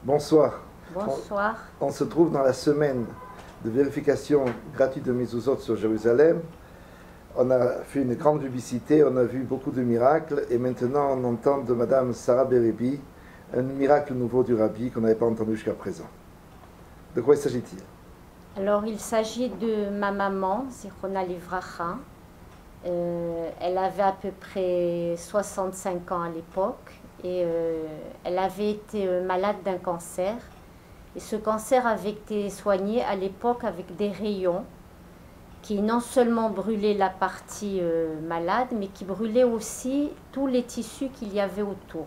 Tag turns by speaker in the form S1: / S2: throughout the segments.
S1: Bonsoir.
S2: Bonsoir.
S1: On se trouve dans la semaine de vérification gratuite de Mezuzot sur Jérusalem. On a fait une grande publicité, on a vu beaucoup de miracles et maintenant on entend de Madame Sarah Berebi un miracle nouveau du Rabbi qu'on n'avait pas entendu jusqu'à présent. De quoi s'agit-il?
S2: Alors il s'agit de ma maman, Zichrona Livracha. Elle avait à peu près 65 ans à l'époque et elle avait été malade d'un cancer. Et ce cancer avait été soigné à l'époque avec des rayons qui non seulement brûlaient la partie malade, mais qui brûlaient aussi tous les tissus qu'il y avait autour.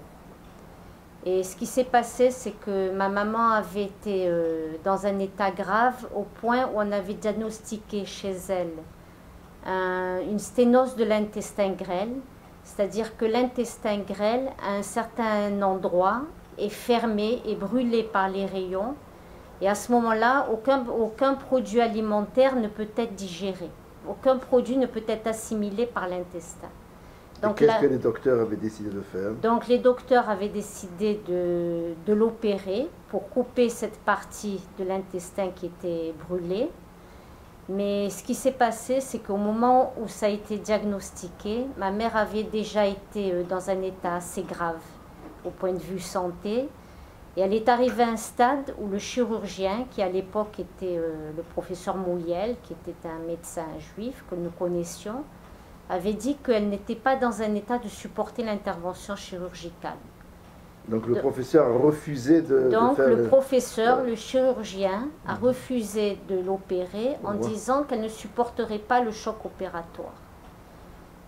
S2: Et ce qui s'est passé, c'est que ma maman avait été dans un état grave au point où on avait diagnostiqué chez elle une sténose de l'intestin grêle, c'est-à-dire que l'intestin grêle, à un certain endroit, est fermé et brûlé par les rayons. Et à ce moment-là, aucun produit alimentaire ne peut être digéré. Aucun produit ne peut être assimilé par l'intestin.
S1: Donc qu'est-ce que les docteurs avaient décidé de faire?
S2: Donc les docteurs avaient décidé de l'opérer pour couper cette partie de l'intestin qui était brûlée. Mais ce qui s'est passé, c'est qu'au moment où ça a été diagnostiqué, ma mère avait déjà été dans un état assez grave au point de vue santé. Et elle est arrivée à un stade où le chirurgien, qui à l'époque était le professeur Mouyel, qui était un médecin juif que nous connaissions, avait dit qu'elle n'était pas dans un état de supporter l'intervention chirurgicale.
S1: Donc le professeur a refusé de faire...
S2: le professeur, le chirurgien, a refusé de l'opérer en disant qu'elle ne supporterait pas le choc opératoire.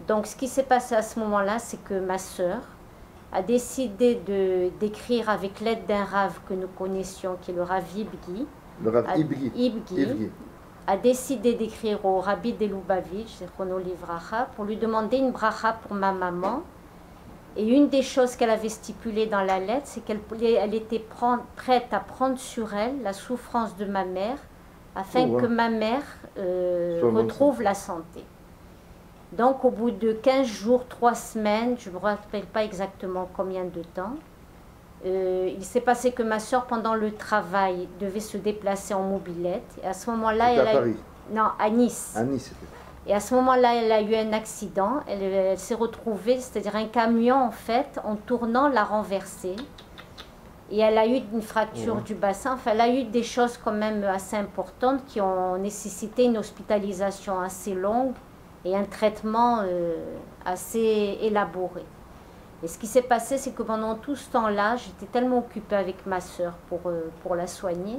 S2: Donc ce qui s'est passé à ce moment-là, c'est que ma sœur a décidé d'écrire avec l'aide d'un rave que nous connaissions, qui est le Rav Ibgi.
S1: Le Rav Ibgi.
S2: A décidé d'écrire au Rabbi de Lubavitch, Zechrono Livracha, pour lui demander une bracha pour ma maman. Et une des choses qu'elle avait stipulées dans la lettre, c'est qu'elle était prête à prendre sur elle la souffrance de ma mère, afin que ma mère retrouve la santé. Donc au bout de 15 jours, 3 semaines, je ne me rappelle pas exactement combien de temps, il s'est passé que ma soeur, pendant le travail, devait se déplacer en mobilette. Et à ce moment-là,
S1: à Paris?
S2: Non, à Nice.
S1: À Nice.
S2: Et à ce moment-là, elle a eu un accident. Elle s'est retrouvée, c'est-à-dire un camion, en fait, en tournant, l'a renversée. Et elle a eu une fracture du bassin. Enfin, elle a eu des choses quand même assez importantes qui ont nécessité une hospitalisation assez longue et un traitement assez élaboré. Et ce qui s'est passé, c'est que pendant tout ce temps-là, j'étais tellement occupée avec ma sœur pour la soigner,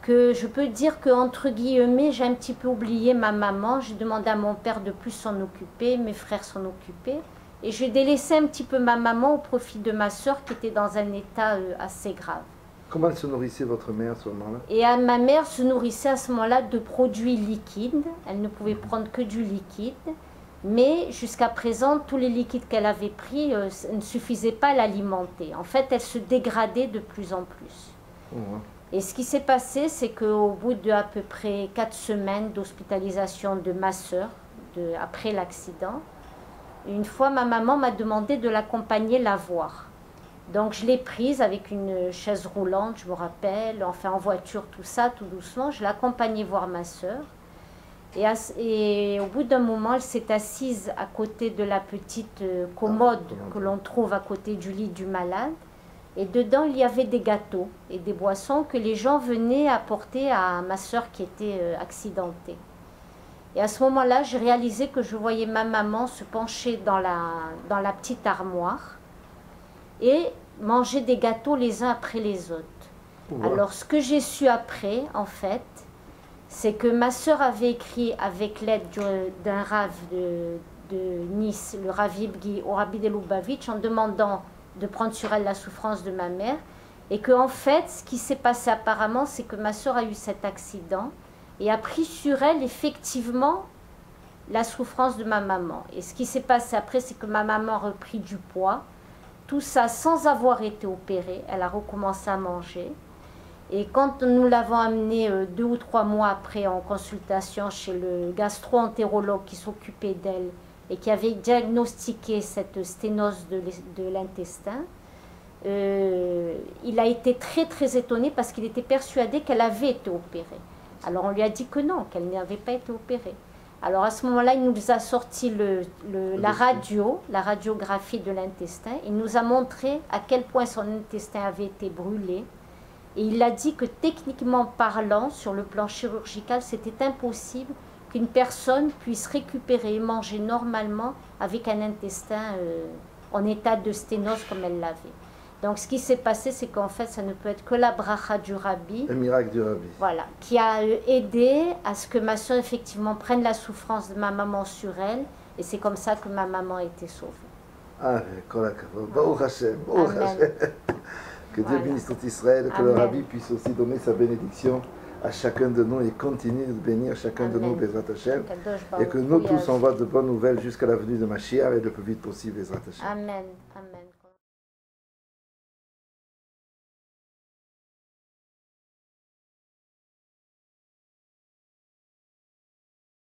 S2: que je peux dire qu'entre guillemets, j'ai un petit peu oublié ma maman. J'ai demandé à mon père de plus s'en occuper, mes frères s'en occupaient. Et j'ai délaissé un petit peu ma maman au profit de ma sœur qui était dans un état assez grave.
S1: Comment elle se nourrissait, votre mère, à ce moment-là?
S2: Et ma mère se nourrissait à ce moment-là de produits liquides. Elle ne pouvait prendre que du liquide. Mais jusqu'à présent, tous les liquides qu'elle avait pris ne suffisaient pas à l'alimenter. En fait, elle se dégradait de plus en plus. Et ce qui s'est passé, c'est qu'au bout d'à peu près 4 semaines d'hospitalisation de ma sœur, après l'accident, une fois ma maman m'a demandé de l'accompagner la voir. Donc je l'ai prise avec une chaise roulante, je me rappelle, enfin en voiture, tout ça, tout doucement. Je l'ai accompagnée voir ma sœur. Et au bout d'un moment, elle s'est assise à côté de la petite commode que l'on trouve à côté du lit du malade. Et dedans, il y avait des gâteaux et des boissons que les gens venaient apporter à ma sœur qui était accidentée. Et à ce moment-là, j'ai réalisé que je voyais ma maman se pencher dans la petite armoire et manger des gâteaux les uns après les autres. Alors, ce que j'ai su après, en fait, c'est que ma sœur avait écrit avec l'aide d'un rave de Nice, le Rav Ibgi, au Rabbi de Lubavitch, en demandant de prendre sur elle la souffrance de ma mère. Et qu'en fait, ce qui s'est passé apparemment, c'est que ma sœur a eu cet accident et a pris sur elle effectivement la souffrance de ma maman. Et ce qui s'est passé après, c'est que ma maman a repris du poids. Tout ça sans avoir été opérée. Elle a recommencé à manger. Et quand nous l'avons amenée 2 ou 3 mois après en consultation chez le gastro-entérologue qui s'occupait d'elle et qui avait diagnostiqué cette sténose de l'intestin, il a été très très étonné parce qu'il était persuadé qu'elle avait été opérée. Alors on lui a dit que non, qu'elle n'avait pas été opérée. Alors à ce moment-là, il nous a sorti la radiographie de l'intestin. Il nous a montré à quel point son intestin avait été brûlé. Et il a dit que techniquement parlant, sur le plan chirurgical, c'était impossible qu'une personne puisse récupérer et manger normalement avec un intestin en état de sténose comme elle l'avait. Donc ce qui s'est passé, c'est qu'en fait, ça ne peut être que la bracha du Rabbi.
S1: Le miracle du Rabbi.
S2: Voilà, qui a aidé à ce que ma soeur, effectivement, prenne la souffrance de ma maman sur elle. Et c'est comme ça que ma maman a été sauvée.
S1: Ah, Baruch Hashem, Baruch Hashem. Que Dieu bénisse tout Israël, que le Rabbi puisse aussi donner sa bénédiction à chacun de nous et continue de bénir chacun de nous, Bezrat Hashem. Et que nous tous, on voit de bonnes nouvelles jusqu'à la venue de Mashiach et le plus vite possible, Bezrat Hashem.
S2: Amen. Amen.